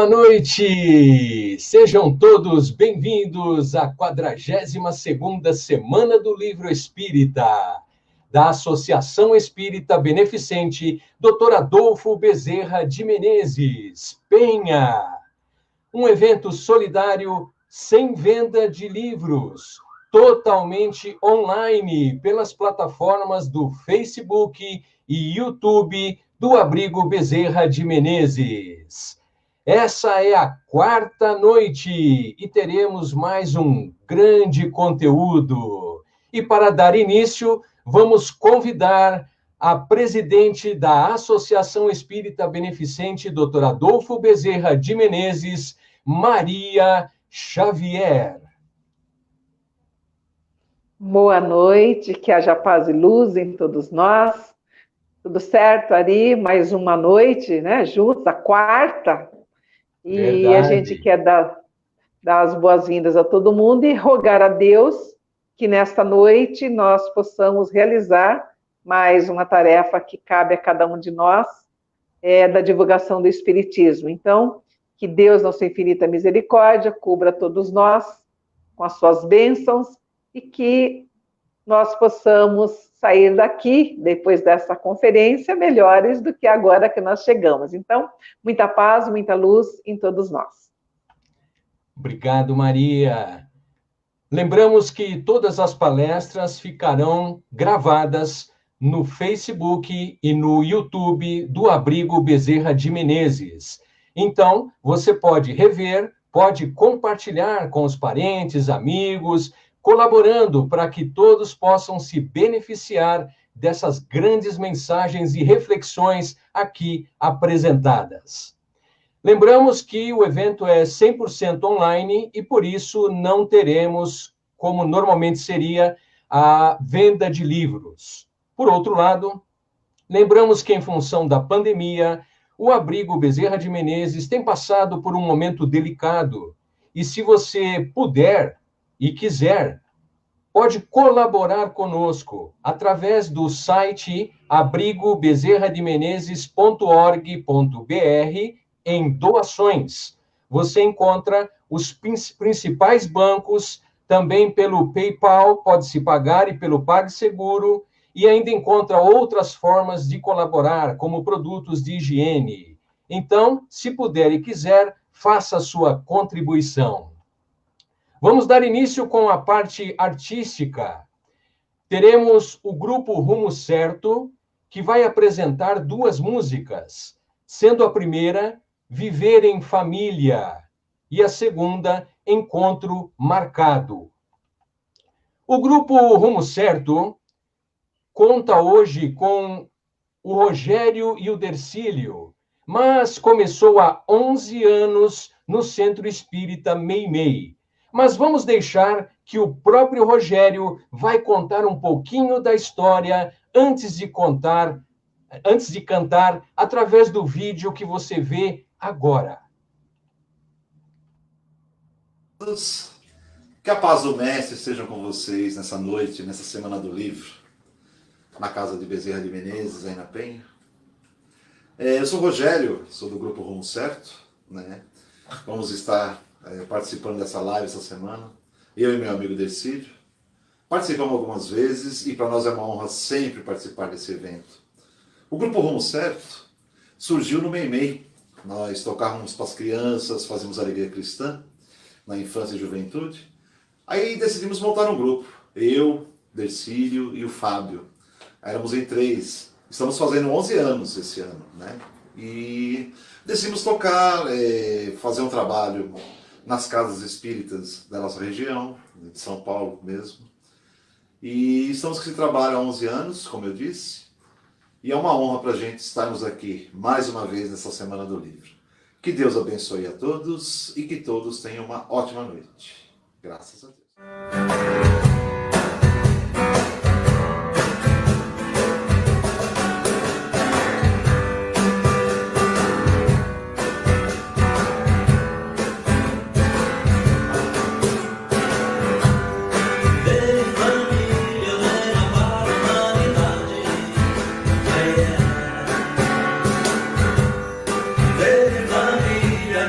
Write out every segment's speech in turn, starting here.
boa noite! Sejam todos bem-vindos à 42ª Semana do Livro Espírita, da Associação Espírita Beneficente Dr. Adolfo Bezerra de Menezes, Penha. Um evento solidário sem venda de livros, totalmente online, pelas plataformas do Facebook e YouTube do Abrigo Bezerra de Menezes. Essa é a 4ª noite e teremos mais um grande conteúdo. E para dar início, vamos convidar a presidente da Associação Espírita Beneficente, Dr. Adolfo Bezerra de Menezes, Maria Xavier. Boa noite, que haja paz e luz em todos nós. Tudo certo, Ari? Mais uma noite, né? Juntos, a 4ª. E verdade. A gente quer dar as boas-vindas a todo mundo e rogar a Deus que nesta noite nós possamos realizar mais uma tarefa que cabe a cada um de nós, da divulgação do Espiritismo. Então, que Deus, na sua infinita misericórdia, cubra todos nós com as suas bênçãos e que nós possamos sair daqui, depois dessa conferência, melhores do que agora que nós chegamos. Então, muita paz, muita luz em todos nós. Obrigado, Maria. Lembramos que todas as palestras ficarão gravadas no Facebook e no YouTube do Abrigo Bezerra de Menezes. Então, você pode rever, pode compartilhar com os parentes, amigos, colaborando para que todos possam se beneficiar dessas grandes mensagens e reflexões aqui apresentadas. Lembramos que o evento é 100% online e, por isso, não teremos, como normalmente seria, a venda de livros. Por outro lado, lembramos que, em função da pandemia, o Abrigo Bezerra de Menezes tem passado por um momento delicado. E se você puder e quiser, pode colaborar conosco através do site abrigobezerrademenezes.org.br em doações. Você encontra os principais bancos, também pelo PayPal, pode-se pagar, e pelo PagSeguro, e ainda encontra outras formas de colaborar, como produtos de higiene. Então, se puder e quiser, faça a sua contribuição. Vamos dar início com a parte artística. Teremos o grupo Rumo Certo, que vai apresentar 2 músicas, sendo a primeira, Viver em Família, e a segunda, Encontro Marcado. O grupo Rumo Certo conta hoje com o Rogério e o Dercílio, mas começou há 11 anos no Centro Espírita Meimei. Mas vamos deixar que o próprio Rogério vai contar um pouquinho da história antes de cantar através do vídeo que você vê agora. Que a paz do Mestre esteja com vocês nessa noite, nessa Semana do Livro, na casa de Bezerra de Menezes, aí na Penha. Eu sou o Rogério, sou do grupo Rumo Certo, né? Vamos estar participando dessa live essa semana, eu e meu amigo Dercílio. Participamos algumas vezes e para nós é uma honra sempre participar desse evento. O grupo Rumo Certo surgiu no Meimei. Nós tocávamos para as crianças, fazíamos alegria cristã na infância e juventude. Aí decidimos montar um grupo, eu, Dercílio e o Fábio. Éramos em 3. Estamos fazendo 11 anos esse ano, né? E decidimos tocar, fazer um trabalho nas casas espíritas da nossa região, de São Paulo mesmo. E estamos com esse trabalho há 11 anos, como eu disse, e é uma honra para a gente estarmos aqui mais uma vez nessa Semana do Livro. Que Deus abençoe a todos e que todos tenham uma ótima noite. Graças a Deus. Família,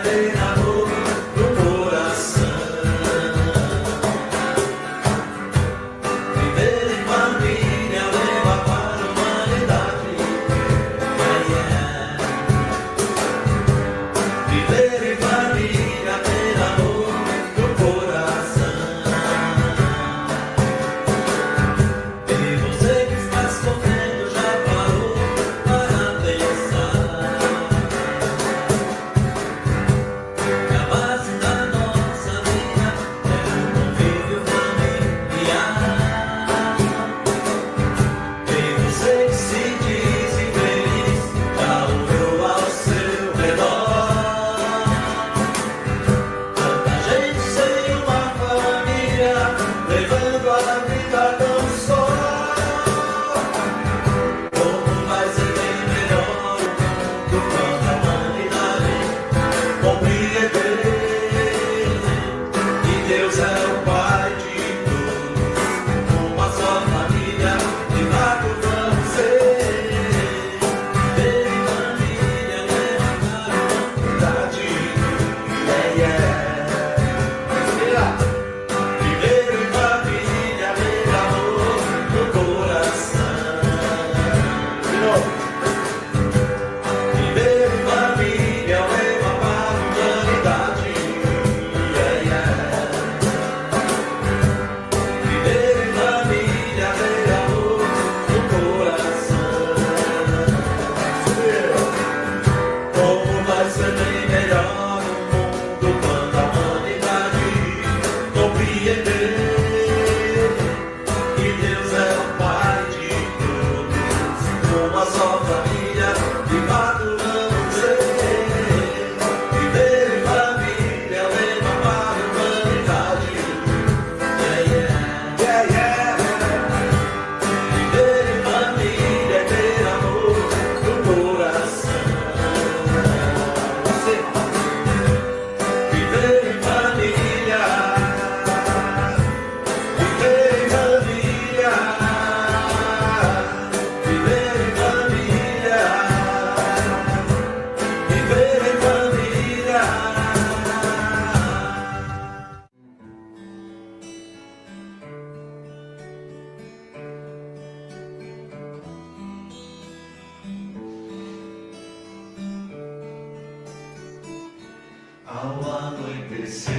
Ao anoitecer,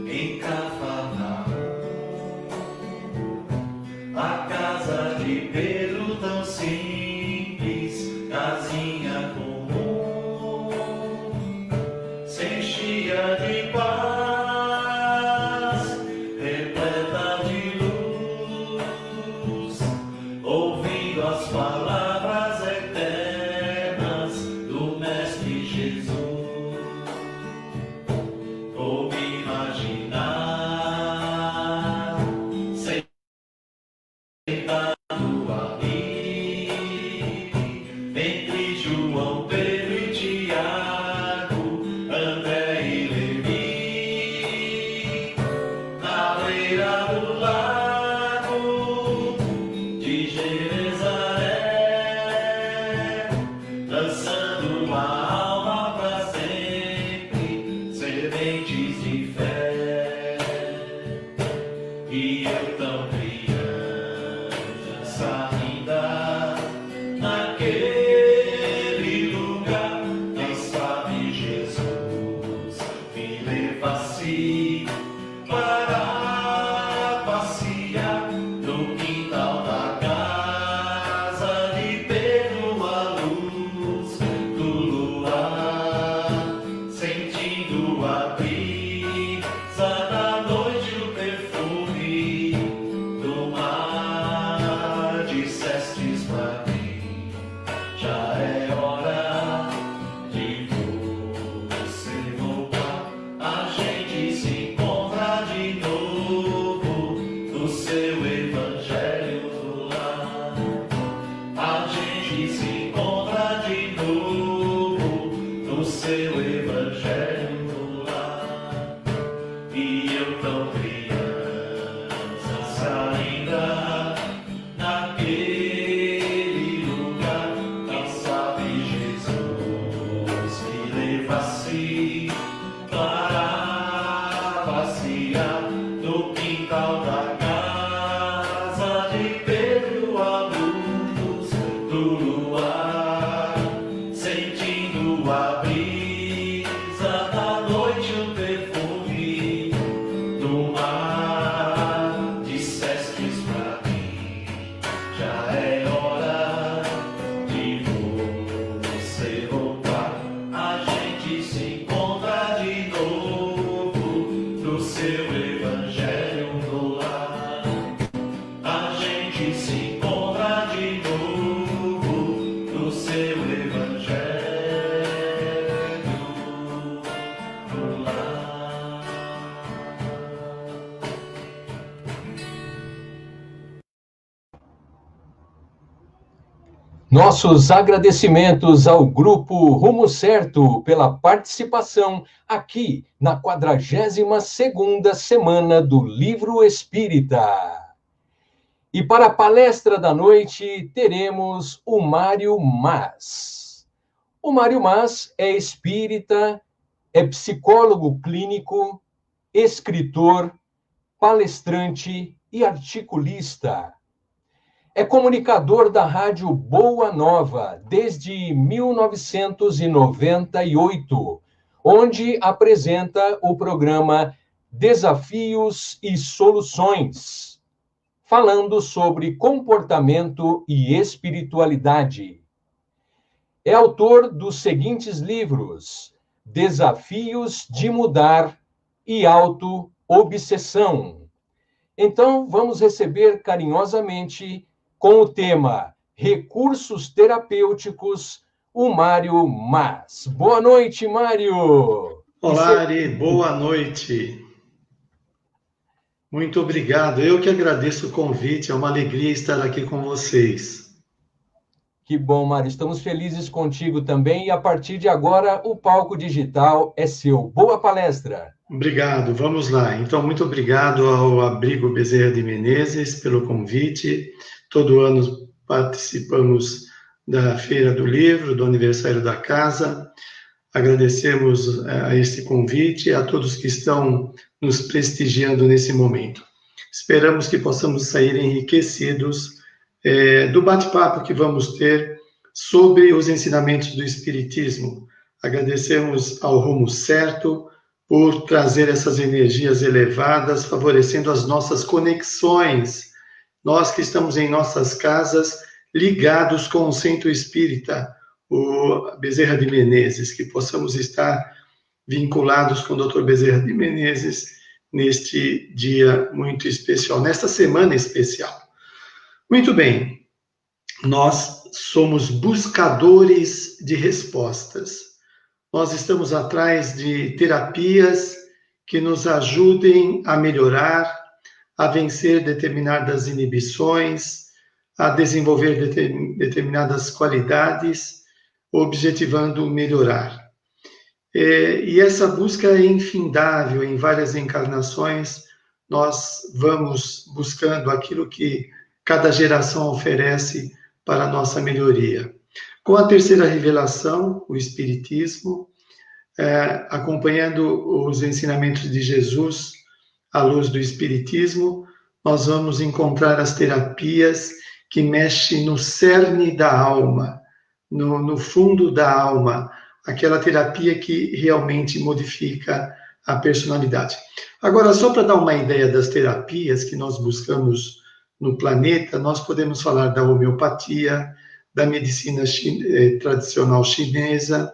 em Cafarnaum, a casa de Pedro tão simples, casinha comum, se enchia de paz, repleta de luz, ouvindo as palavras eternas do Mestre Jesus. Como imaginar, sentado ali, entre João, Pedro e Tiago, André e Levi, na beira do lago de Jerusalém, lançando a alma para sempre, sementes de fé. E eu tão criança ainda, naquele lugar, quem sabe Jesus me leva-se para passear no quintal da casa de Pedro, à luz do luar, sentindo a brisa da noite, o perfume do mar. Dissestes pra mim, já é hora de você voltar. A gente se encontra de novo no seu evangelho do lar. A gente se encontra de novo no seu evangelho do lar. E eu tão criança ainda, naquele lugar, quem sabe Jesus me leva-se para passear no quintal da casa de Pedro, à luz do luar, sentindo a brisa da noite, o perfume do mar. Dissestes pra mim, já é hora de você voltar. A gente se encontra de novo no seu evangelho do lar. A gente se encontra de novo no seu evangelho do lar. Nossos agradecimentos ao Grupo Rumo Certo pela participação aqui na 42ª Semana do Livro Espírita. E para a palestra da noite, teremos o Mário Mas. O Mário Mas é espírita, é psicólogo clínico, escritor, palestrante e articulista. É comunicador da Rádio Boa Nova desde 1998, onde apresenta o programa Desafios e Soluções, falando sobre comportamento e espiritualidade. É autor dos seguintes livros: Desafios de Mudar e Auto-Obsessão. Então, vamos receber carinhosamente, com o tema Recursos Terapêuticos, o Mário Mas. Boa noite, Mário! Olá, Ari, boa noite. Muito obrigado. Eu que agradeço o convite, é uma alegria estar aqui com vocês. Que bom, Mário. Estamos felizes contigo também. E a partir de agora, o palco digital é seu. Boa palestra. Obrigado. Vamos lá. Então, muito obrigado ao Abrigo Bezerra de Menezes pelo convite. Todo ano participamos da Feira do Livro, do aniversário da casa. Agradecemos a esse convite, a todos que estão nos prestigiando nesse momento. Esperamos que possamos sair enriquecidos do bate-papo que vamos ter sobre os ensinamentos do Espiritismo, Agradecemos ao Rumo Certo por trazer essas energias elevadas, favorecendo as nossas conexões. Nós que estamos em nossas casas, ligados com o Centro Espírita, o Bezerra de Menezes, que possamos estar vinculados com o Dr. Bezerra de Menezes neste dia muito especial, nesta semana especial. Muito bem, nós somos buscadores de respostas. Nós estamos atrás de terapias que nos ajudem a melhorar, a vencer determinadas inibições, a desenvolver determinadas qualidades, objetivando melhorar. E essa busca é infindável. Em várias encarnações, nós vamos buscando aquilo que cada geração oferece para a nossa melhoria. Com a terceira revelação, o Espiritismo, acompanhando os ensinamentos de Jesus à luz do Espiritismo, nós vamos encontrar as terapias que mexem no cerne da alma, no fundo da alma, aquela terapia que realmente modifica a personalidade. Agora, só para dar uma ideia das terapias que nós buscamos no planeta, nós podemos falar da homeopatia, da medicina tradicional chinesa,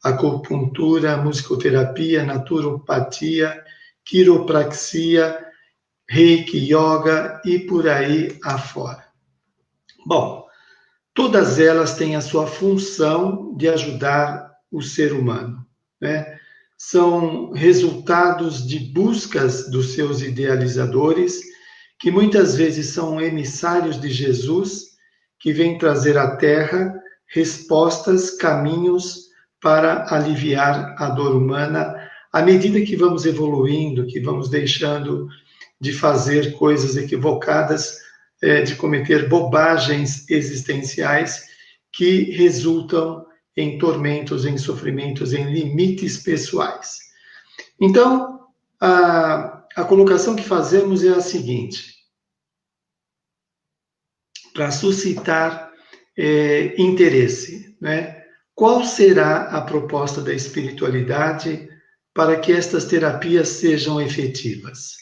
acupuntura, musicoterapia, naturopatia, quiropraxia, reiki, yoga e por aí afora. Bom, todas elas têm a sua função de ajudar o ser humano, né? São resultados de buscas dos seus idealizadores, que muitas vezes são emissários de Jesus, que vem trazer à Terra respostas, caminhos para aliviar a dor humana, à medida que vamos evoluindo, que vamos deixando de fazer coisas equivocadas, de cometer bobagens existenciais que resultam em tormentos, em sofrimentos, em limites pessoais. Então, a colocação que fazemos é a seguinte: para suscitar interesse, né? Qual será a proposta da espiritualidade para que estas terapias sejam efetivas?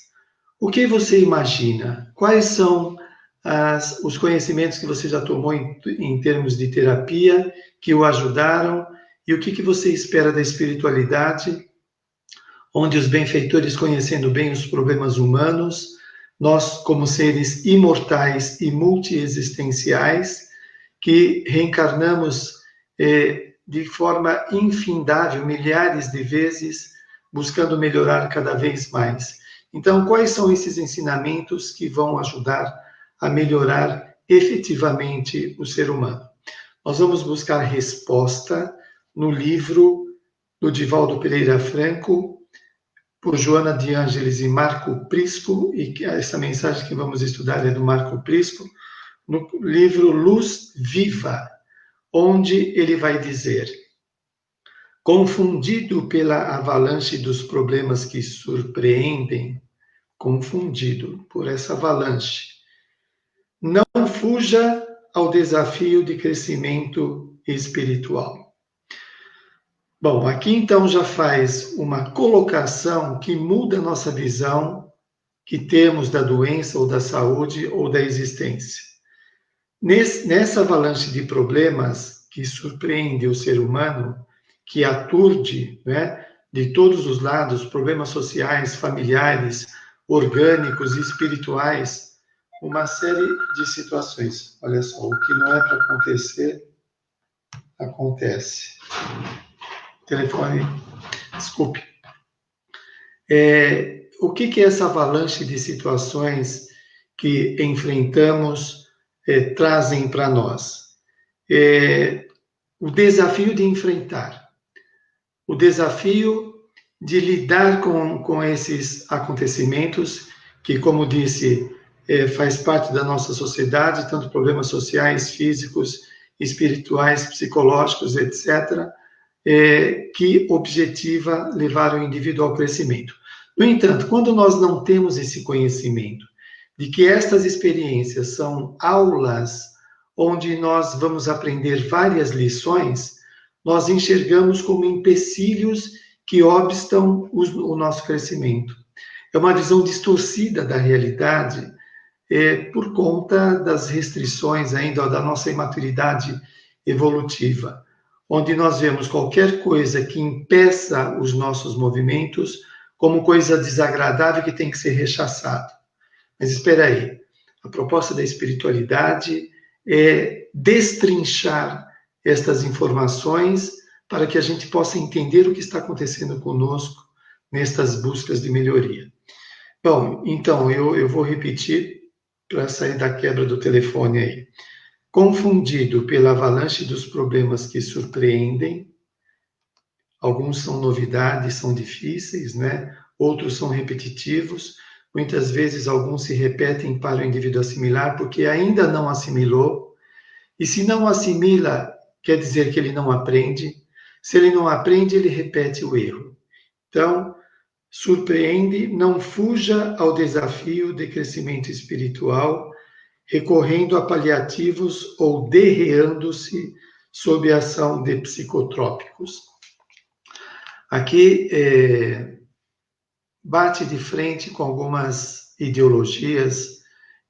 O que você imagina? Quais são os conhecimentos que você já tomou em termos de terapia, que o ajudaram, e o que você espera da espiritualidade, onde os benfeitores, conhecendo bem os problemas humanos, nós, como seres imortais e multiexistenciais, que reencarnamos de forma infindável, milhares de vezes, buscando melhorar cada vez mais. Então, quais são esses ensinamentos que vão ajudar a melhorar efetivamente o ser humano? Nós vamos buscar resposta no livro do Divaldo Pereira Franco, por Joana de Ângeles e Marco Prisco, e essa mensagem que vamos estudar é do Marco Prisco, no livro Luz Viva, onde ele vai dizer: confundido pela avalanche dos problemas que surpreendem, confundido por essa avalanche, não fuja ao desafio de crescimento espiritual. Bom, aqui então já faz uma colocação que muda a nossa visão que temos da doença ou da saúde ou da existência. Nessa avalanche de problemas que surpreende o ser humano, que aturde, né, de todos os lados, problemas sociais, familiares, orgânicos e espirituais, uma série de situações. Olha só, o que não é para acontecer, acontece. Telefone, desculpe. O que é essa avalanche de situações que enfrentamos trazem para nós? O desafio de enfrentar, o desafio de lidar com esses acontecimentos que, como disse, faz parte da nossa sociedade, tanto problemas sociais, físicos, espirituais, psicológicos, etc., que objetiva levar o indivíduo ao crescimento. No entanto, quando nós não temos esse conhecimento de que estas experiências são aulas onde nós vamos aprender várias lições, nós enxergamos como empecilhos que obstam o nosso crescimento. É uma visão distorcida da realidade, por conta das restrições ainda da nossa imaturidade evolutiva, onde nós vemos qualquer coisa que impeça os nossos movimentos como coisa desagradável que tem que ser rechaçado. Mas espera aí, a proposta da espiritualidade é destrinchar estas informações para que a gente possa entender o que está acontecendo conosco nestas buscas de melhoria. Bom, então, eu vou repetir para sair da quebra do telefone aí. Confundido pela avalanche dos problemas que surpreendem, alguns são novidades, são difíceis, né? Outros são repetitivos, muitas vezes alguns se repetem para o indivíduo assimilar porque ainda não assimilou, e se não assimila, quer dizer que ele não aprende, se ele não aprende, ele repete o erro. Então, surpreende, não fuja ao desafio de crescimento espiritual, recorrendo a paliativos ou derreando-se sob a ação de psicotrópicos. Aqui bate de frente com algumas ideologias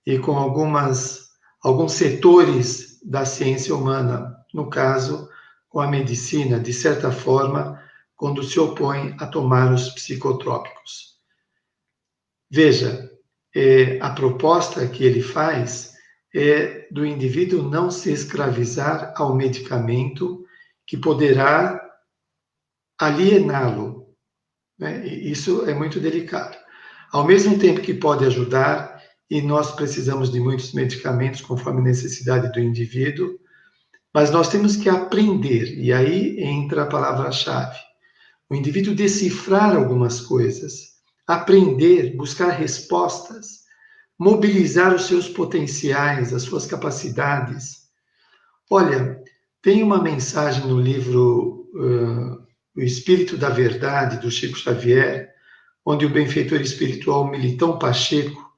e com alguns setores da ciência humana, no caso, com a medicina, de certa forma, quando se opõe a tomar os psicotrópicos. Veja, a proposta que ele faz é do indivíduo não se escravizar ao medicamento que poderá aliená-lo, né? Isso é muito delicado. Ao mesmo tempo que pode ajudar, e nós precisamos de muitos medicamentos conforme a necessidade do indivíduo, mas nós temos que aprender, e aí entra a palavra-chave. O indivíduo decifrar algumas coisas, aprender, buscar respostas, mobilizar os seus potenciais, as suas capacidades. Olha, tem uma mensagem no livro O Espírito da Verdade, do Chico Xavier, onde o benfeitor espiritual Militão Pacheco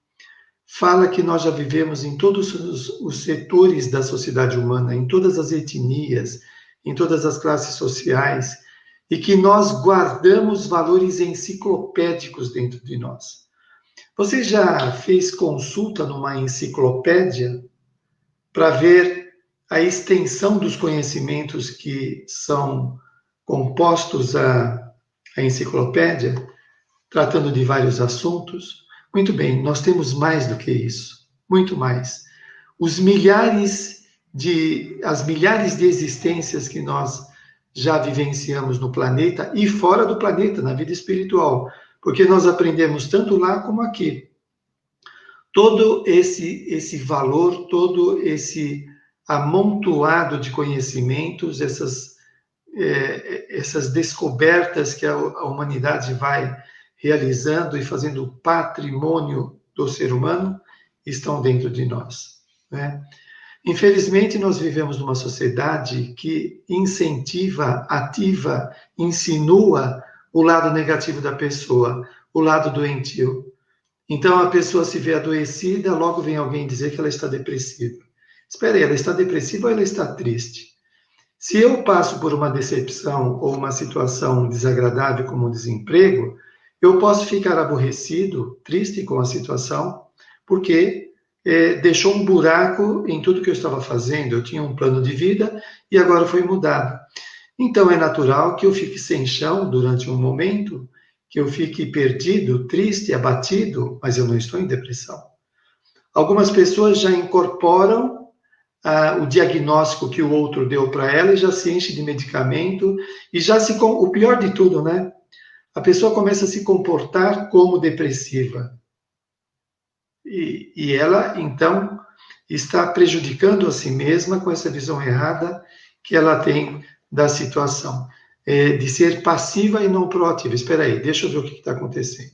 fala que nós já vivemos em todos os setores da sociedade humana, em todas as etnias, em todas as classes sociais, e que nós guardamos valores enciclopédicos dentro de nós. Você já fez consulta numa enciclopédia para ver a extensão dos conhecimentos que são compostos à enciclopédia, tratando de vários assuntos? Muito bem, nós temos mais do que isso, muito mais. As milhares de existências que nós já vivenciamos no planeta e fora do planeta, na vida espiritual, porque nós aprendemos tanto lá como aqui. Todo esse valor, todo esse amontoado de conhecimentos, essas descobertas que a humanidade vai realizando e fazendo patrimônio do ser humano, estão dentro de nós, né? Infelizmente, nós vivemos numa sociedade que incentiva, ativa, insinua o lado negativo da pessoa, o lado doentio. Então, a pessoa se vê adoecida, logo vem alguém dizer que ela está depressiva. Espera aí, ela está depressiva ou ela está triste? Se eu passo por uma decepção ou uma situação desagradável como um desemprego, eu posso ficar aborrecido, triste com a situação, porque deixou um buraco em tudo que eu estava fazendo. Eu tinha um plano de vida e agora foi mudado. Então é natural que eu fique sem chão durante um momento, que eu fique perdido, triste, abatido, mas eu não estou em depressão. Algumas pessoas já incorporam o diagnóstico que o outro deu para ela e já se enche de medicamento e o pior de tudo, né? A pessoa começa a se comportar como depressiva. E ela, então, está prejudicando a si mesma com essa visão errada que ela tem da situação, de ser passiva e não proativa. Espera aí, deixa eu ver o que está acontecendo.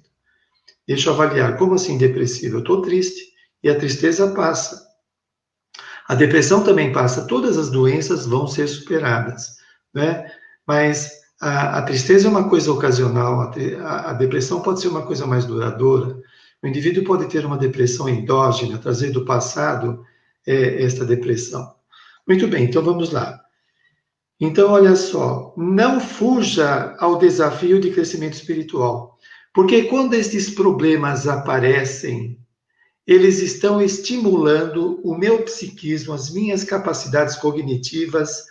Deixa eu avaliar. Como assim depressiva? Eu estou triste e a tristeza passa. A depressão também passa. Todas as doenças vão ser superadas, né? Mas a tristeza é uma coisa ocasional, a depressão pode ser uma coisa mais duradoura. O indivíduo pode ter uma depressão endógena, trazer do passado esta depressão. Muito bem, então vamos lá. Então, olha só, não fuja ao desafio de crescimento espiritual, porque quando estes problemas aparecem, eles estão estimulando o meu psiquismo, as minhas capacidades cognitivas,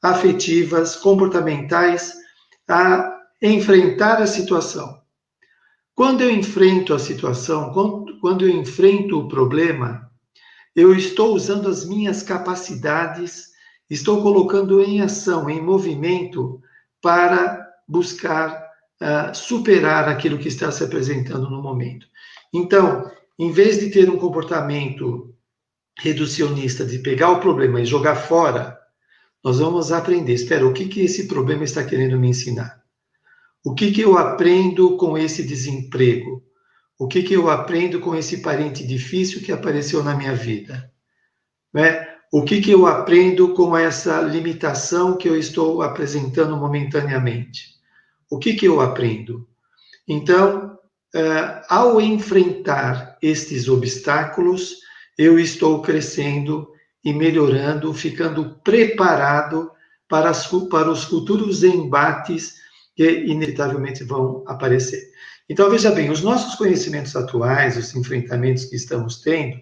afetivas, comportamentais, a enfrentar a situação. Quando eu enfrento a situação, quando eu enfrento o problema, eu estou usando as minhas capacidades, estou colocando em ação, em movimento, para buscar superar aquilo que está se apresentando no momento. Então, em vez de ter um comportamento reducionista, de pegar o problema e jogar fora, nós vamos aprender, espera, o que esse problema está querendo me ensinar? O que eu aprendo com esse desemprego? O que eu aprendo com esse parente difícil que apareceu na minha vida? Né? O que eu aprendo com essa limitação que eu estou apresentando momentaneamente? O que eu aprendo? Então, ao enfrentar estes obstáculos, eu estou crescendo e melhorando, ficando preparado para os futuros embates que inevitavelmente vão aparecer. Então, veja bem, os nossos conhecimentos atuais, os enfrentamentos que estamos tendo,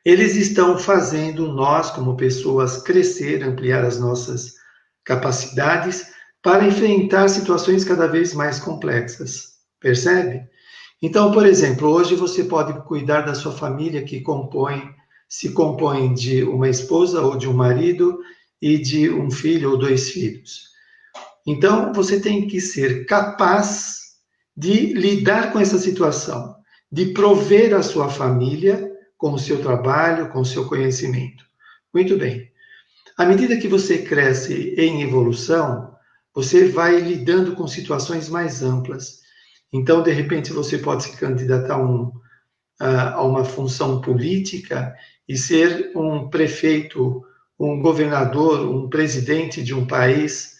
eles estão fazendo nós, como pessoas, crescer, ampliar as nossas capacidades para enfrentar situações cada vez mais complexas. Percebe? Então, por exemplo, hoje você pode cuidar da sua família que se compõe de uma esposa ou de um marido e de um filho ou 2 filhos. Então, você tem que ser capaz de lidar com essa situação, de prover a sua família com o seu trabalho, com o seu conhecimento. Muito bem. À medida que você cresce em evolução, você vai lidando com situações mais amplas. Então, de repente, você pode se candidatar a uma função política e ser um prefeito, um governador, um presidente de um país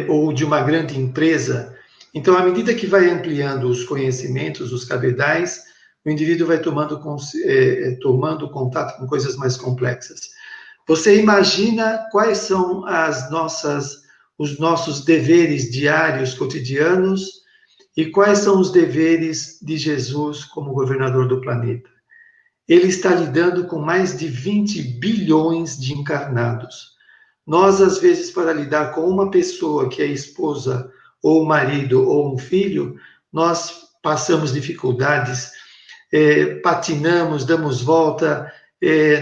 ou de uma grande empresa. Então, à medida que vai ampliando os conhecimentos, os cabedais, o indivíduo vai tomando contato com coisas mais complexas. Você imagina quais são os nossos deveres diários, cotidianos, e quais são os deveres de Jesus como governador do planeta? Ele está lidando com mais de 20 bilhões de encarnados. Nós, às vezes, para lidar com uma pessoa que é esposa, ou marido, ou um filho, nós passamos dificuldades, patinamos, damos volta,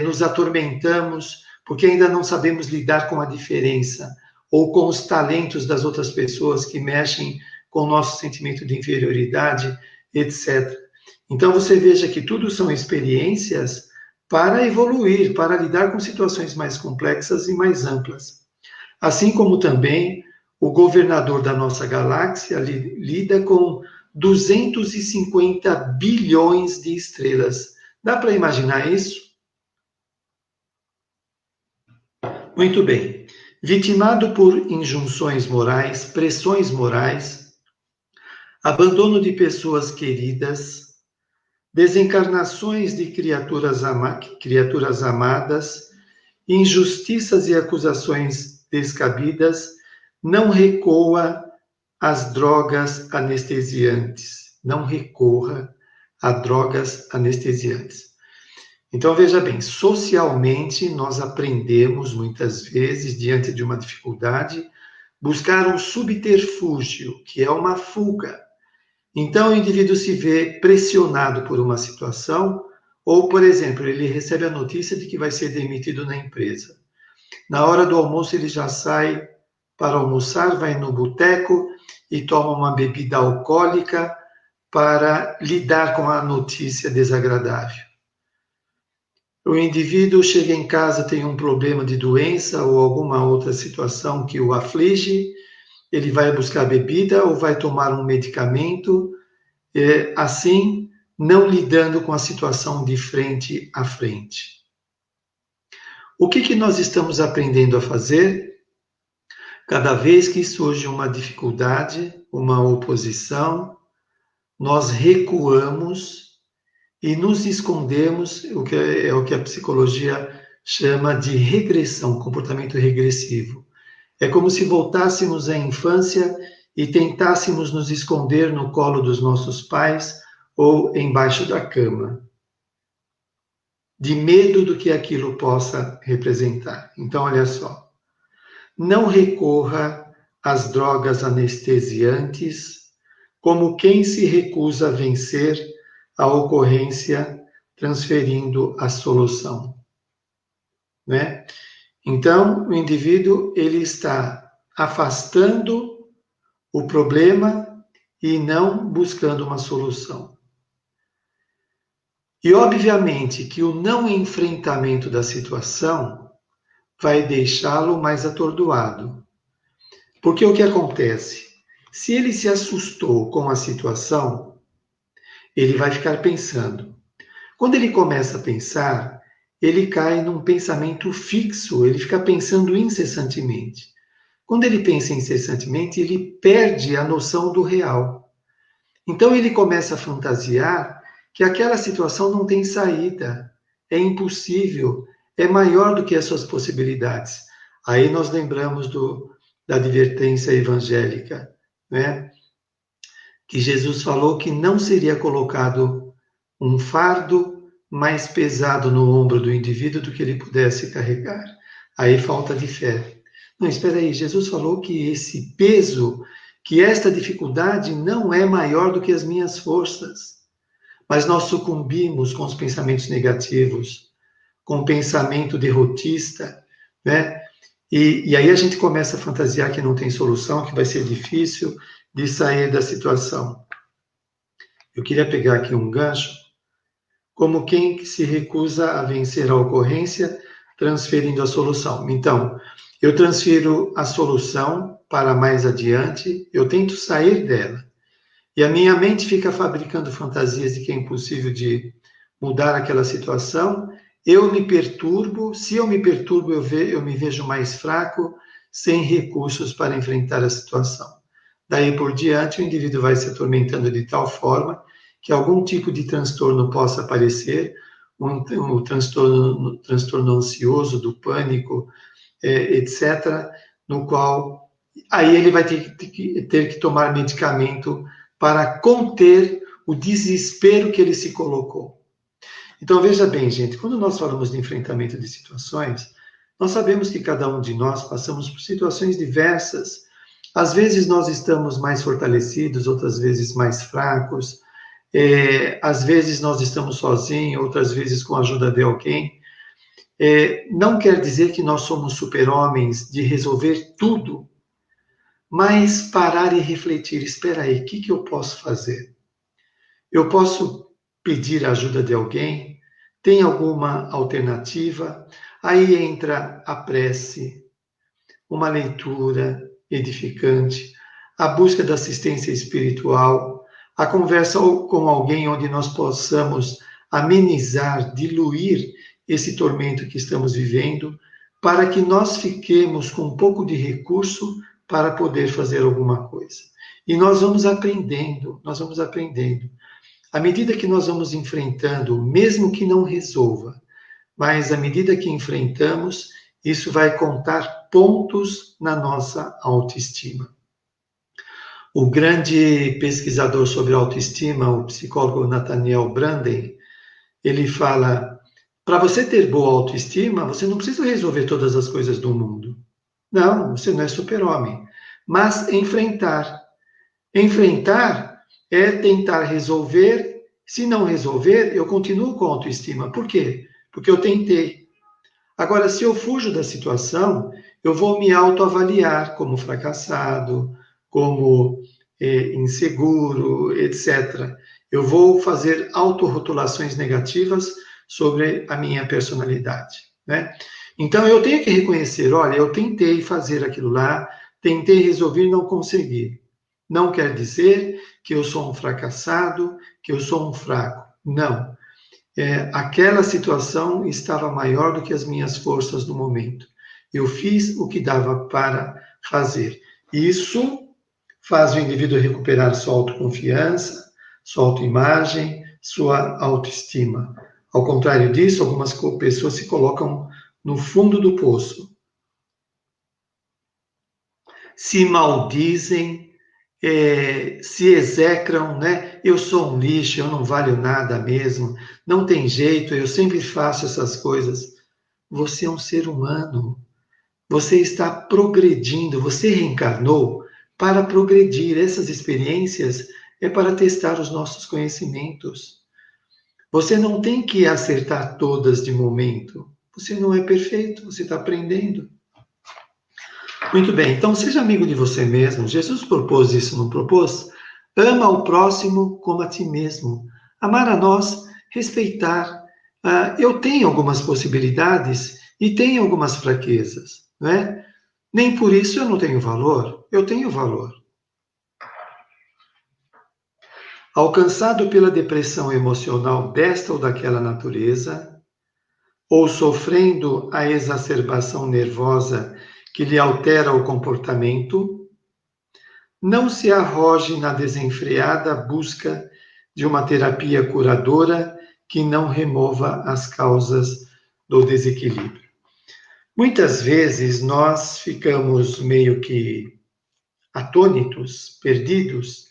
nos atormentamos, porque ainda não sabemos lidar com a diferença, ou com os talentos das outras pessoas que mexem com o nosso sentimento de inferioridade, etc. Então, você veja que tudo são experiências para evoluir, para lidar com situações mais complexas e mais amplas. Assim como também o governador da nossa galáxia lida com 250 bilhões de estrelas. Dá para imaginar isso? Muito bem. Vitimado por injunções morais, pressões morais, abandono de pessoas queridas, desencarnações de criaturas amadas, injustiças e acusações descabidas, não recorra às drogas anestesiantes. Não recorra a drogas anestesiantes. Então, veja bem, socialmente nós aprendemos muitas vezes, diante de uma dificuldade, buscar um subterfúgio, que é uma fuga. Então, o indivíduo se vê pressionado por uma situação, ou, por exemplo, ele recebe a notícia de que vai ser demitido na empresa. Na hora do almoço, ele já sai para almoçar, vai no boteco e toma uma bebida alcoólica para lidar com a notícia desagradável. O indivíduo chega em casa, tem um problema de doença ou alguma outra situação que o aflige, ele vai buscar bebida ou vai tomar um medicamento, assim, não lidando com a situação de frente a frente. O que nós estamos aprendendo a fazer? Cada vez que surge uma dificuldade, uma oposição, nós recuamos e nos escondemos, o que a psicologia chama de regressão, comportamento regressivo. É como se voltássemos à infância e tentássemos nos esconder no colo dos nossos pais ou embaixo da cama, de medo do que aquilo possa representar. Então, olha só, não recorra às drogas anestesiantes como quem se recusa a vencer a ocorrência transferindo a solução, né? Então, o indivíduo ele está afastando o problema e não buscando uma solução. E, obviamente, que o não enfrentamento da situação vai deixá-lo mais atordoado. Porque o que acontece? Se ele se assustou com a situação, ele vai ficar pensando. Quando ele começa a pensar, ele cai num pensamento fixo, ele fica pensando incessantemente. Quando ele pensa incessantemente, ele perde a noção do real. Então ele começa a fantasiar que aquela situação não tem saída, é impossível, é maior do que as suas possibilidades. Aí nós lembramos da advertência evangélica, né? Que Jesus falou que não seria colocado um fardo mais pesado no ombro do indivíduo do que ele pudesse carregar. Aí falta de fé. Não, espera aí, Jesus falou que esse peso, que esta dificuldade não é maior do que as minhas forças. Mas nós sucumbimos com os pensamentos negativos, com o pensamento derrotista, né? E aí a gente começa a fantasiar que não tem solução, que vai ser difícil de sair da situação. Eu queria pegar aqui um gancho, como quem se recusa a vencer a ocorrência, transferindo a solução. Então, eu transfiro a solução para mais adiante, eu tento sair dela. E a minha mente fica fabricando fantasias de que é impossível de mudar aquela situação. Eu me perturbo, se eu me perturbo, eu me vejo mais fraco, sem recursos para enfrentar a situação. Daí por diante, o indivíduo vai se atormentando de tal forma que algum tipo de transtorno possa aparecer, um transtorno ansioso, do pânico, etc., no qual aí ele vai ter que tomar medicamento para conter o desespero que ele se colocou. Então, veja bem, gente, quando nós falamos de enfrentamento de situações, nós sabemos que cada um de nós passamos por situações diversas. Às vezes nós estamos mais fortalecidos, outras vezes mais fracos. Às vezes nós estamos sozinhos, outras vezes com a ajuda de alguém. Não quer dizer que nós somos super-homens de resolver tudo, mas parar e refletir, espera aí, o que eu posso fazer? Eu posso pedir a ajuda de alguém? Tem alguma alternativa? Aí entra a prece, uma leitura edificante, a busca da assistência espiritual, a conversa com alguém onde nós possamos amenizar, diluir esse tormento que estamos vivendo, para que nós fiquemos com um pouco de recurso para poder fazer alguma coisa. E nós vamos aprendendo. À medida que nós vamos enfrentando, mesmo que não resolva, mas à medida que enfrentamos, isso vai contar pontos na nossa autoestima. O grande pesquisador sobre autoestima, o psicólogo Nathaniel Branden, ele fala, para você ter boa autoestima, você não precisa resolver todas as coisas do mundo. Não, você não é super-homem. Mas enfrentar. Enfrentar é tentar resolver. Se não resolver, eu continuo com autoestima. Por quê? Porque eu tentei. Agora, se eu fujo da situação, eu vou me autoavaliar como fracassado, como inseguro, etc. Eu vou fazer autorrotulações negativas sobre a minha personalidade, né? Então, eu tenho que reconhecer, olha, eu tentei fazer aquilo lá, tentei resolver, não consegui. Não quer dizer que eu sou um fracassado, que eu sou um fraco. Não. Aquela situação estava maior do que as minhas forças no momento. Eu fiz o que dava para fazer. Isso faz o indivíduo recuperar sua autoconfiança, sua autoimagem, sua autoestima. Ao contrário disso, algumas pessoas se colocam no fundo do poço. se maldizem, se execram, né? Eu sou um lixo, eu não valho nada mesmo, não tem jeito, eu sempre faço essas coisas. Você é um ser humano, você está progredindo, você reencarnou para progredir. Essas experiências é para testar os nossos conhecimentos. Você não tem que acertar todas de momento. Você não é perfeito, você está aprendendo. Muito bem, então seja amigo de você mesmo. Jesus propôs isso, não propôs? Ama o próximo como a ti mesmo. Amar a nós, respeitar. Eu tenho algumas possibilidades e tenho algumas fraquezas, não é? Nem por isso eu não tenho valor. Eu tenho valor. Alcançado pela depressão emocional desta ou daquela natureza, ou sofrendo a exacerbação nervosa que lhe altera o comportamento, não se arroje na desenfreada busca de uma terapia curadora que não remova as causas do desequilíbrio. Muitas vezes nós ficamos meio que atônitos, perdidos,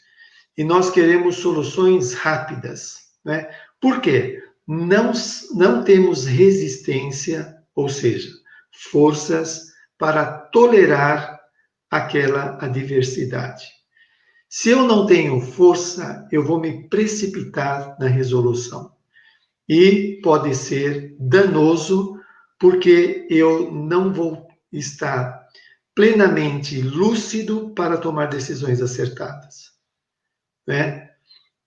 e nós queremos soluções rápidas, né? Por quê? Não temos resistência, ou seja, forças para tolerar aquela adversidade. Se eu não tenho força, eu vou me precipitar na resolução. E pode ser danoso, porque eu não vou estar plenamente lúcido para tomar decisões acertadas, né?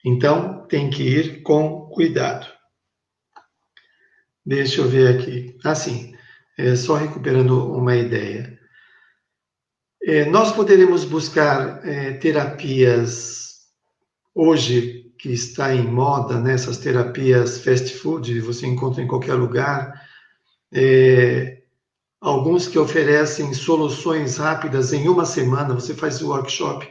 Então, tem que ir com cuidado. Deixa eu ver aqui. Assim, só recuperando uma ideia. Nós poderemos buscar terapias, hoje, que está em moda, né, essas terapias fast food, você encontra em qualquer lugar, alguns que oferecem soluções rápidas em uma semana, você faz o workshop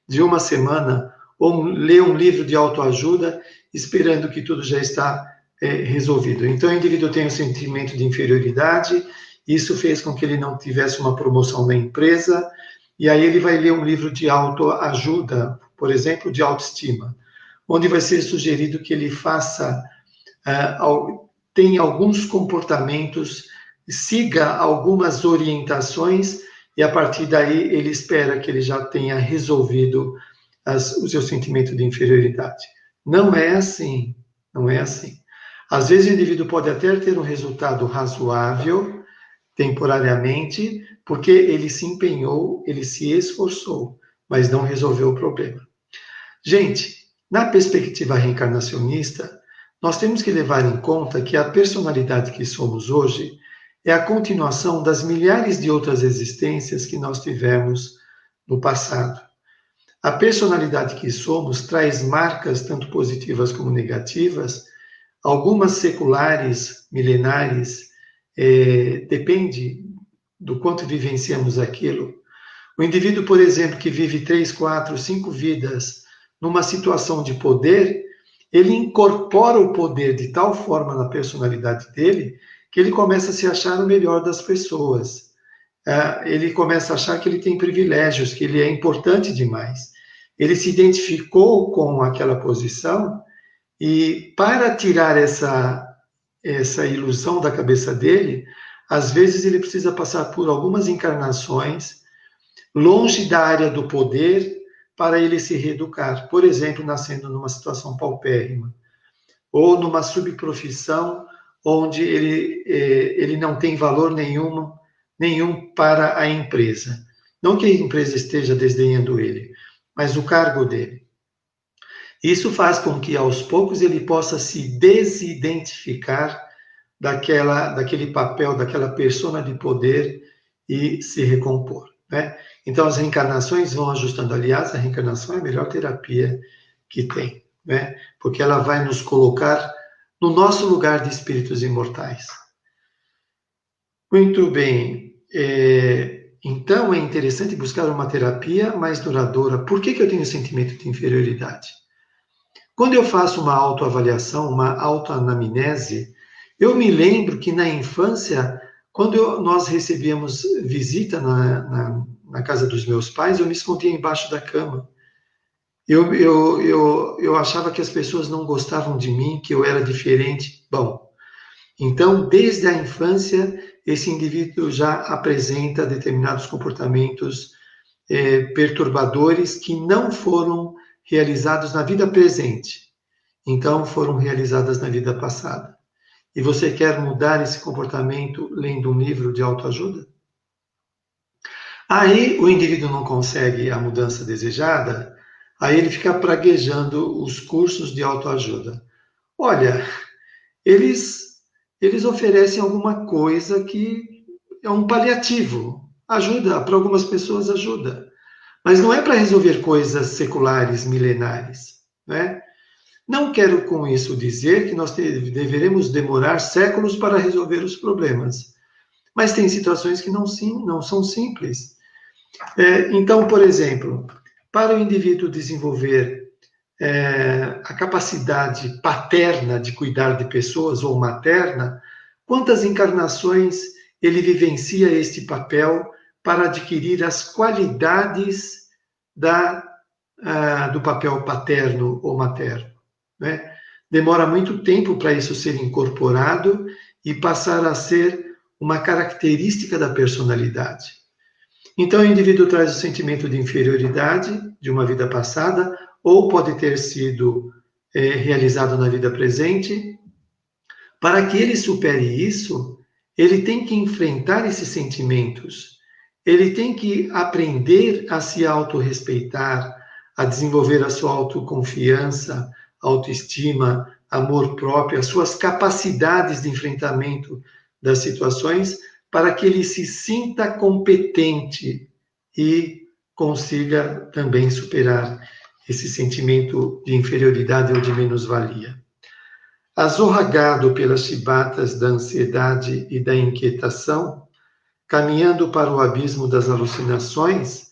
de uma semana, ou lê um livro de autoajuda, esperando que tudo já está resolvido. Então, o indivíduo tem um sentimento de inferioridade, isso fez com que ele não tivesse uma promoção na empresa, e aí ele vai ler um livro de autoajuda, por exemplo, de autoestima, onde vai ser sugerido que ele faça, tenha alguns comportamentos, siga algumas orientações, e a partir daí ele espera que ele já tenha resolvido o seu sentimento de inferioridade. Não é assim, não é assim. Às vezes o indivíduo pode até ter um resultado razoável, temporariamente, porque ele se empenhou, ele se esforçou, mas não resolveu o problema. Gente, na perspectiva reencarnacionista, nós temos que levar em conta que a personalidade que somos hoje é a continuação das milhares de outras existências que nós tivemos no passado. A personalidade que somos traz marcas tanto positivas como negativas, algumas seculares, milenares, depende do quanto vivenciamos aquilo. O indivíduo, por exemplo, que vive 3, 4, 5 vidas numa situação de poder, ele incorpora o poder de tal forma na personalidade dele que ele começa a se achar o melhor das pessoas. Ele começa a achar que ele tem privilégios, que ele é importante demais. Ele se identificou com aquela posição e, para tirar essa ilusão da cabeça dele, às vezes ele precisa passar por algumas encarnações longe da área do poder para ele se reeducar. Por exemplo, nascendo numa situação paupérrima ou numa subprofissão onde ele não tem valor nenhum para a empresa. Não que a empresa esteja desdenhando ele, mas o cargo dele. Isso faz com que, aos poucos, ele possa se desidentificar daquele papel, daquela persona de poder e se recompor, né? Então, as reencarnações vão ajustando. Aliás, a reencarnação é a melhor terapia que tem, né? Porque ela vai nos colocar no nosso lugar de espíritos imortais. Muito bem. Então, é interessante buscar uma terapia mais duradoura. Por que eu tenho sentimento de inferioridade? Quando eu faço uma autoavaliação, uma autoanamnese, eu me lembro que na infância, quando nós recebíamos visita na casa dos meus pais, eu me escondia embaixo da cama. Eu achava que as pessoas não gostavam de mim, que eu era diferente. Bom, então, desde a infância, esse indivíduo já apresenta determinados comportamentos perturbadores que não foram realizados na vida presente, então foram realizadas na vida passada. E você quer mudar esse comportamento lendo um livro de autoajuda? Aí o indivíduo não consegue a mudança desejada, aí ele fica praguejando os cursos de autoajuda. Olha, eles oferecem alguma coisa que é um paliativo. Ajuda, para algumas pessoas ajuda. Mas não é para resolver coisas seculares, milenares. Né? Não quero com isso dizer que nós deveremos demorar séculos para resolver os problemas. Mas tem situações que não são simples. Então, por exemplo, para o indivíduo desenvolver a capacidade paterna de cuidar de pessoas ou materna, quantas encarnações ele vivencia este papel para adquirir as qualidades do papel paterno ou materno, né? Demora muito tempo para isso ser incorporado e passar a ser uma característica da personalidade. Então, o indivíduo traz o sentimento de inferioridade de uma vida passada, ou pode ter sido realizado na vida presente. Para que ele supere isso, ele tem que enfrentar esses sentimentos, ele tem que aprender a se autorrespeitar, a desenvolver a sua autoconfiança, autoestima, amor próprio, as suas capacidades de enfrentamento das situações, para que ele se sinta competente e consiga também superar esse sentimento de inferioridade ou de menos-valia. Azorragado pelas chibatas da ansiedade e da inquietação, caminhando para o abismo das alucinações,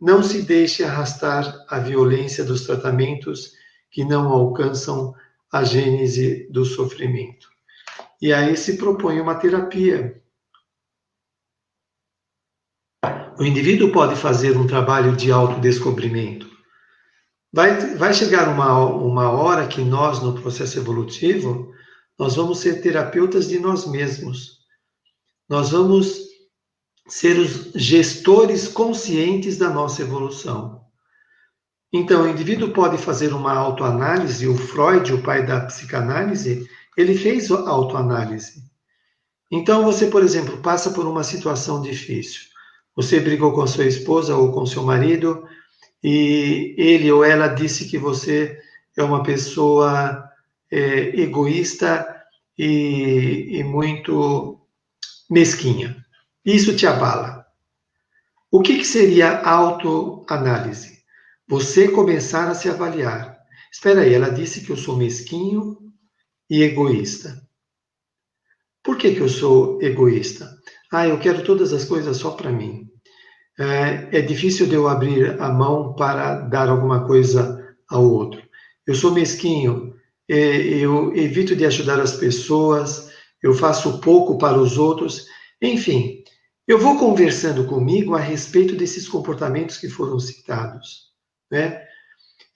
não se deixe arrastar à violência dos tratamentos que não alcançam a gênese do sofrimento. E aí se propõe uma terapia. O indivíduo pode fazer um trabalho de autodescobrimento. Vai chegar uma hora que nós, no processo evolutivo, nós vamos ser terapeutas de nós mesmos. Nós vamos ser os gestores conscientes da nossa evolução. Então, o indivíduo pode fazer uma autoanálise. O Freud, o pai da psicanálise, ele fez a autoanálise. Então, você, por exemplo, passa por uma situação difícil. Você brigou com sua esposa ou com seu marido e ele ou ela disse que você é uma pessoa egoísta e muito mesquinha. Isso te abala. O que seria autoanálise? Você começar a se avaliar. Espera aí, ela disse que eu sou mesquinho e egoísta. Por que eu sou egoísta? Eu quero todas as coisas só para mim. É difícil de eu abrir a mão para dar alguma coisa ao outro. Eu sou mesquinho, eu evito de ajudar as pessoas, eu faço pouco para os outros. Enfim, eu vou conversando comigo a respeito desses comportamentos que foram citados, né?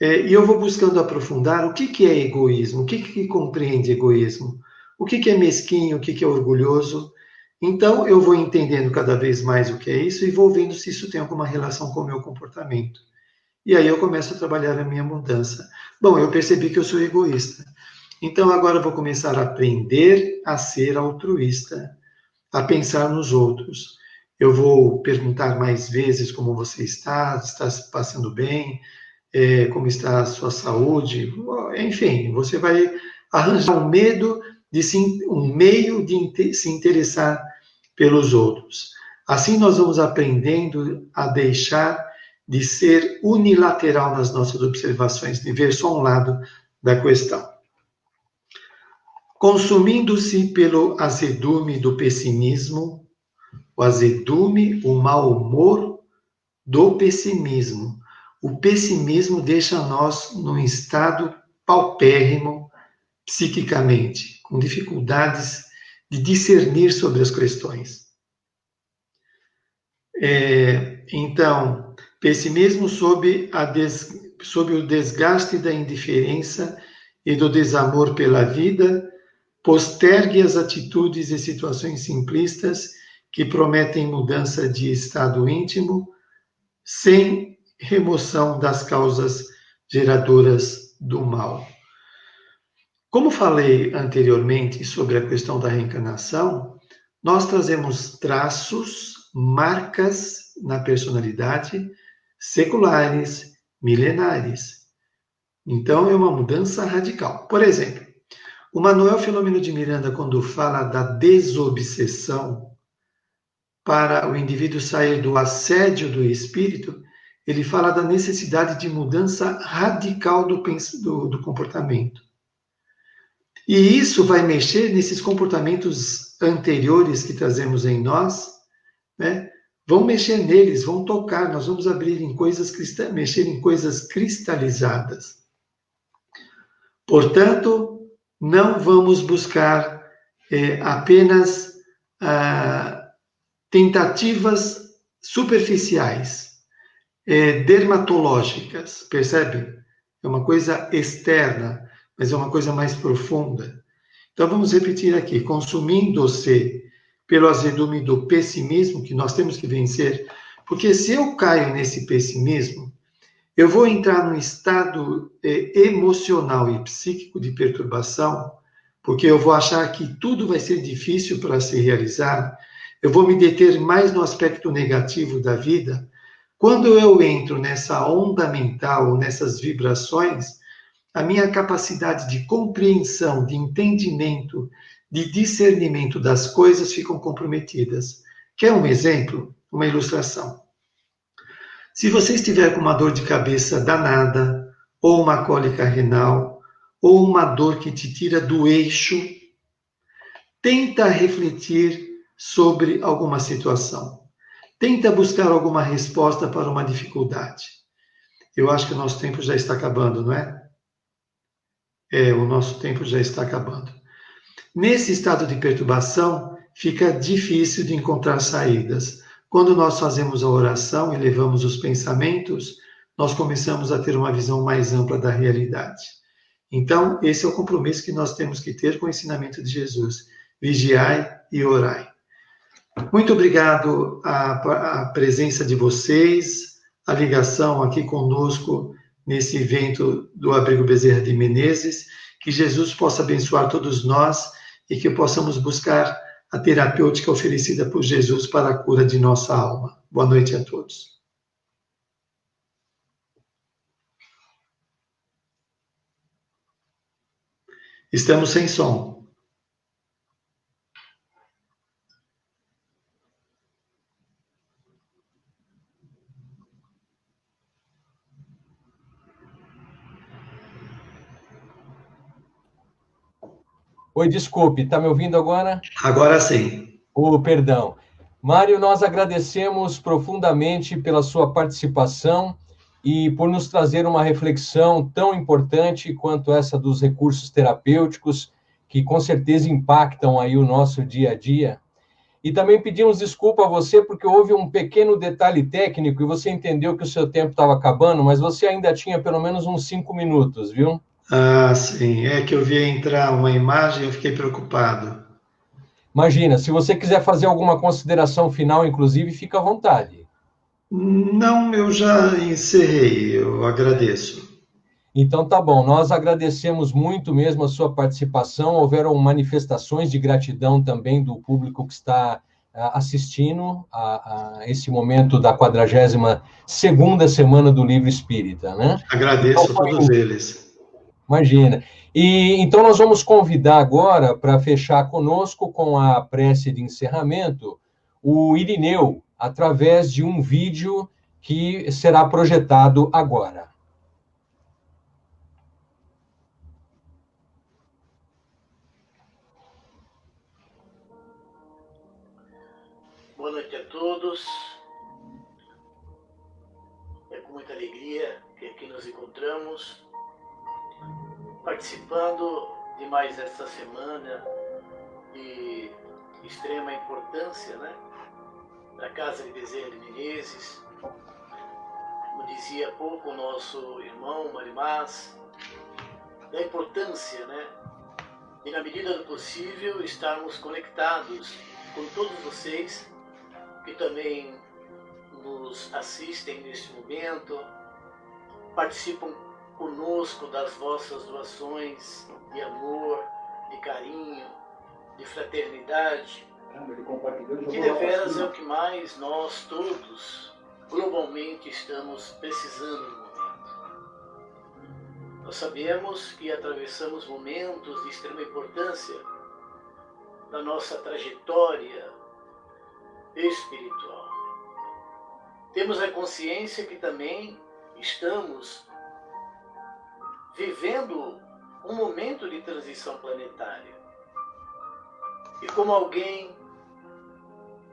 E eu vou buscando aprofundar o que é egoísmo, o que compreende egoísmo, o que é mesquinho, o que é orgulhoso. Então, eu vou entendendo cada vez mais o que é isso e vou vendo se isso tem alguma relação com o meu comportamento. E aí eu começo a trabalhar a minha mudança. Bom, eu percebi que eu sou egoísta. Então, agora eu vou começar a aprender a ser altruísta, a pensar nos outros. Eu vou perguntar mais vezes como você está se passando bem, como está a sua saúde. Enfim, você vai arranjar um meio de se interessar pelos outros. Assim nós vamos aprendendo a deixar de ser unilateral nas nossas observações, de ver só um lado da questão. Consumindo-se pelo azedume do pessimismo, o azedume, o mau humor do pessimismo. O pessimismo deixa nós num estado paupérrimo psiquicamente, com dificuldades de discernir sobre as questões. Então, pessimismo sob o desgaste da indiferença e do desamor pela vida, postergue as atitudes e situações simplistas que prometem mudança de estado íntimo, sem remoção das causas geradoras do mal. Como falei anteriormente sobre a questão da reencarnação, nós trazemos traços, marcas na personalidade seculares, milenares. Então, é uma mudança radical. Por exemplo, o Manuel Filomeno de Miranda, quando fala da desobsessão para o indivíduo sair do assédio do espírito, ele fala da necessidade de mudança radical do comportamento. E isso vai mexer nesses comportamentos anteriores que trazemos em nós, né? Vão mexer neles, vão tocar, nós vamos abrir em coisas mexer em coisas cristalizadas. Portanto, não vamos buscar apenas tentativas superficiais, dermatológicas, percebe? É uma coisa externa, mas é uma coisa mais profunda. Então, vamos repetir aqui, consumindo-se pelo azedume do pessimismo, que nós temos que vencer, porque se eu caio nesse pessimismo, eu vou entrar num estado emocional e psíquico de perturbação, porque eu vou achar que tudo vai ser difícil para se realizar, eu vou me deter mais no aspecto negativo da vida. Quando eu entro nessa onda mental, nessas vibrações, a minha capacidade de compreensão, de entendimento, de discernimento das coisas ficam comprometidas. Quer um exemplo? Uma ilustração. Se você estiver com uma dor de cabeça danada, ou uma cólica renal, ou uma dor que te tira do eixo, tenta refletir sobre alguma situação. Tenta buscar alguma resposta para uma dificuldade. Eu acho que o nosso tempo já está acabando, não é? O nosso tempo já está acabando. Nesse estado de perturbação, fica difícil de encontrar saídas. Quando nós fazemos a oração e levamos os pensamentos, nós começamos a ter uma visão mais ampla da realidade. Então, esse é o compromisso que nós temos que ter com o ensinamento de Jesus. Vigiai e orai. Muito obrigado à presença de vocês, a ligação aqui conosco nesse evento do Abrigo Bezerra de Menezes, que Jesus possa abençoar todos nós e que possamos buscar a terapêutica oferecida por Jesus para a cura de nossa alma. Boa noite a todos. Estamos sem som. Oi, desculpe, está me ouvindo agora? Agora sim. Perdão. Mário, nós agradecemos profundamente pela sua participação e por nos trazer uma reflexão tão importante quanto essa dos recursos terapêuticos, que com certeza impactam aí o nosso dia a dia. E também pedimos desculpa a você, porque houve um pequeno detalhe técnico e você entendeu que o seu tempo estava acabando, mas você ainda tinha pelo menos uns 5 minutos, viu? Ah, sim. É que eu vi entrar uma imagem e eu fiquei preocupado. Imagina, se você quiser fazer alguma consideração final, inclusive, fica à vontade. Não, eu já encerrei. Eu agradeço. Então, tá bom. Nós agradecemos muito mesmo a sua participação. Houveram manifestações de gratidão também do público que está assistindo a esse momento da 42ª Semana do Livro Espírita, né? Agradeço a todos eles. Imagina. E então nós vamos convidar agora, para fechar conosco com a prece de encerramento, o Irineu, através de um vídeo que será projetado agora. Boa noite a todos. É com muita alegria que aqui nos encontramos, participando de mais esta semana de extrema importância, né? Da Casa de Bezerra de Menezes, dizia há pouco o nosso irmão Marimás, da importância, né? E na medida do possível estarmos conectados com todos vocês que também nos assistem neste momento, participam conosco das vossas doações de amor, de carinho, de fraternidade, que deveras é o que mais nós todos globalmente estamos precisando no momento. Nós sabemos que atravessamos momentos de extrema importância na nossa trajetória espiritual. Temos a consciência que também estamos vivendo um momento de transição planetária. E como alguém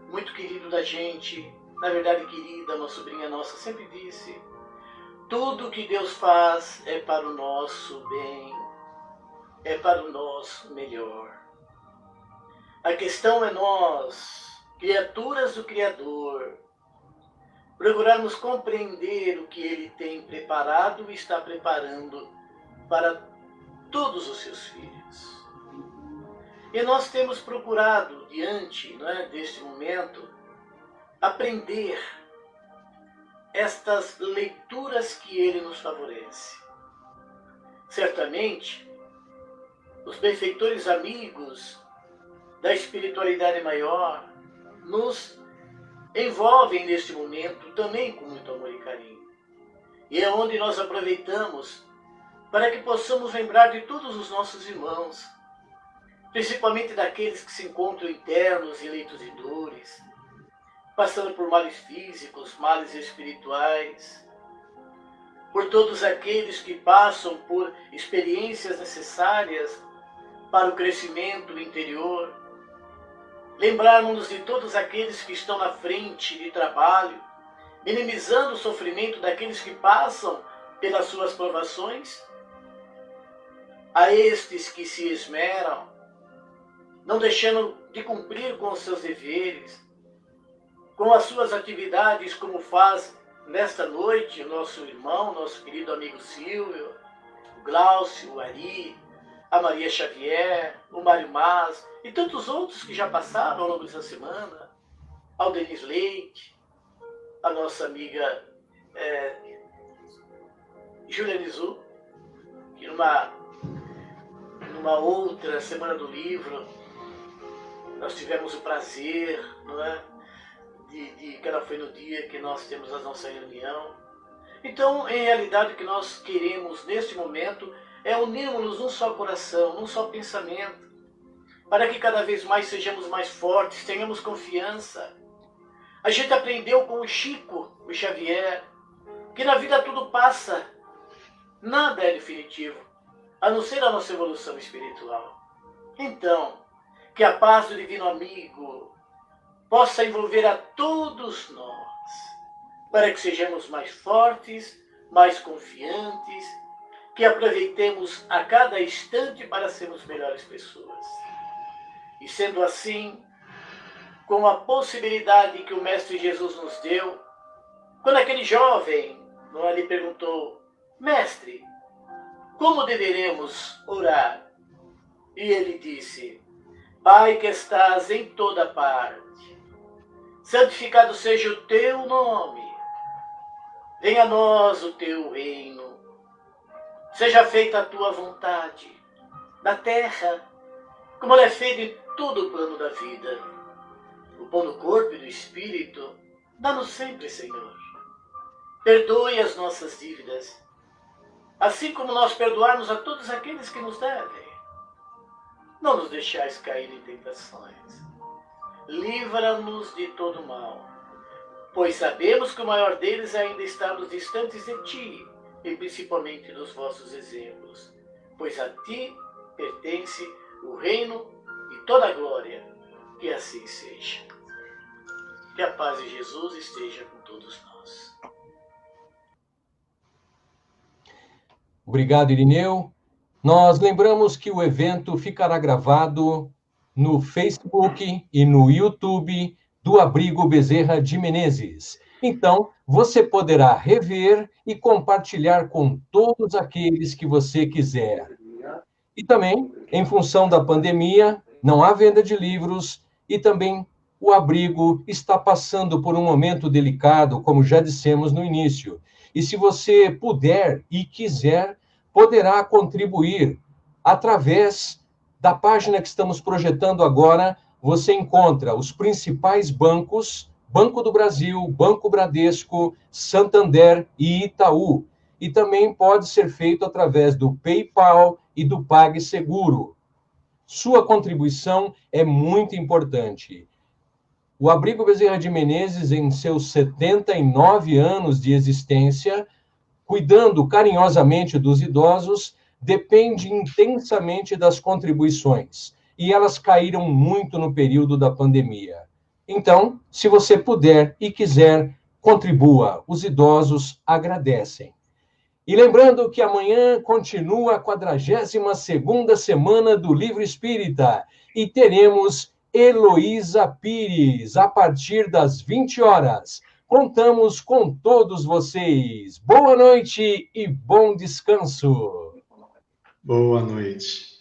muito querido da gente, na verdade querida, uma sobrinha nossa sempre disse, tudo que Deus faz é para o nosso bem, é para o nosso melhor. A questão é nós, criaturas do Criador, procurarmos compreender o que Ele tem preparado e está preparando para todos os seus filhos. E nós temos procurado, diante deste momento, aprender estas leituras que Ele nos favorece. Certamente, os benfeitores amigos da espiritualidade maior nos envolvem neste momento também com muito amor e carinho. E é onde nós aproveitamos para que possamos lembrar de todos os nossos irmãos, principalmente daqueles que se encontram internos e leitos de dores, passando por males físicos, males espirituais, por todos aqueles que passam por experiências necessárias para o crescimento interior, lembrarmos de todos aqueles que estão na frente de trabalho, minimizando o sofrimento daqueles que passam pelas suas provações, a estes que se esmeram, não deixando de cumprir com os seus deveres, com as suas atividades, como faz nesta noite o nosso irmão, nosso querido amigo Silvio, o Glaucio, o Ari, a Maria Xavier, o Mário Mas e tantos outros que já passaram ao longo dessa semana, ao Denis Leite, a nossa amiga Júlia Nizu, que numa outra Semana do Livro nós tivemos o prazer, que ela foi no dia que nós temos a nossa reunião. Então, em realidade, o que nós queremos neste momento é unirmos num só coração, num só pensamento, para que cada vez mais sejamos mais fortes, tenhamos confiança. A gente aprendeu com o Chico, o Xavier, que na vida tudo passa, nada é definitivo, a não ser a nossa evolução espiritual. Então, que a paz do Divino Amigo possa envolver a todos nós, para que sejamos mais fortes, mais confiantes, que aproveitemos a cada instante para sermos melhores pessoas. E sendo assim, com a possibilidade que o Mestre Jesus nos deu, quando aquele jovem lhe perguntou, Mestre, como deveremos orar? E ele disse, Pai que estás em toda parte, santificado seja o teu nome, venha a nós o teu reino, seja feita a tua vontade, na terra, como ela é feita em todo o plano da vida. O pão do corpo e do espírito, dá-nos sempre, Senhor. Perdoe as nossas dívidas, assim como nós perdoarmos a todos aqueles que nos devem. Não nos deixais cair em tentações. Livra-nos de todo mal, pois sabemos que o maior deles ainda está nos distantes de ti, e principalmente dos vossos exemplos, pois a ti pertence o reino e toda a glória, que assim seja. Que a paz de Jesus esteja com todos nós. Obrigado, Irineu. Nós lembramos que o evento ficará gravado no Facebook e no YouTube do Abrigo Bezerra de Menezes. Então, você poderá rever e compartilhar com todos aqueles que você quiser. E também, em função da pandemia, não há venda de livros e também o abrigo está passando por um momento delicado, como já dissemos no início. E se você puder e quiser, poderá contribuir através da página que estamos projetando agora. Você encontra os principais bancos, Banco do Brasil, Banco Bradesco, Santander e Itaú. E também pode ser feito através do PayPal e do PagSeguro. Sua contribuição é muito importante. O Abrigo Bezerra de Menezes, em seus 79 anos de existência, cuidando carinhosamente dos idosos, depende intensamente das contribuições. E elas caíram muito no período da pandemia. Então, se você puder e quiser, contribua. Os idosos agradecem. E lembrando que amanhã continua a 42ª semana do Livro Espírita e teremos Heloísa Pires a partir das 20 horas. Contamos com todos vocês. Boa noite e bom descanso. Boa noite.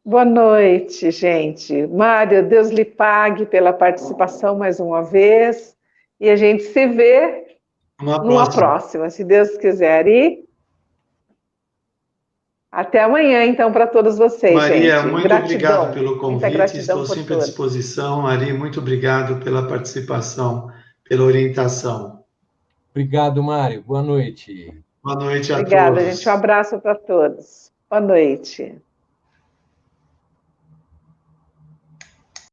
Boa noite, gente. Mário, Deus lhe pague pela participação mais uma vez. E a gente se vê numa próxima, se Deus quiser. E até amanhã, então, para todos vocês, Maria, gente. muito Gratidão. obrigado pelo convite. Estou sempre à disposição. Ari, muito obrigado pela participação, pela orientação. Obrigado, Mário. Boa noite. Boa noite a todos. Obrigada, gente. Um abraço para todos. Boa noite.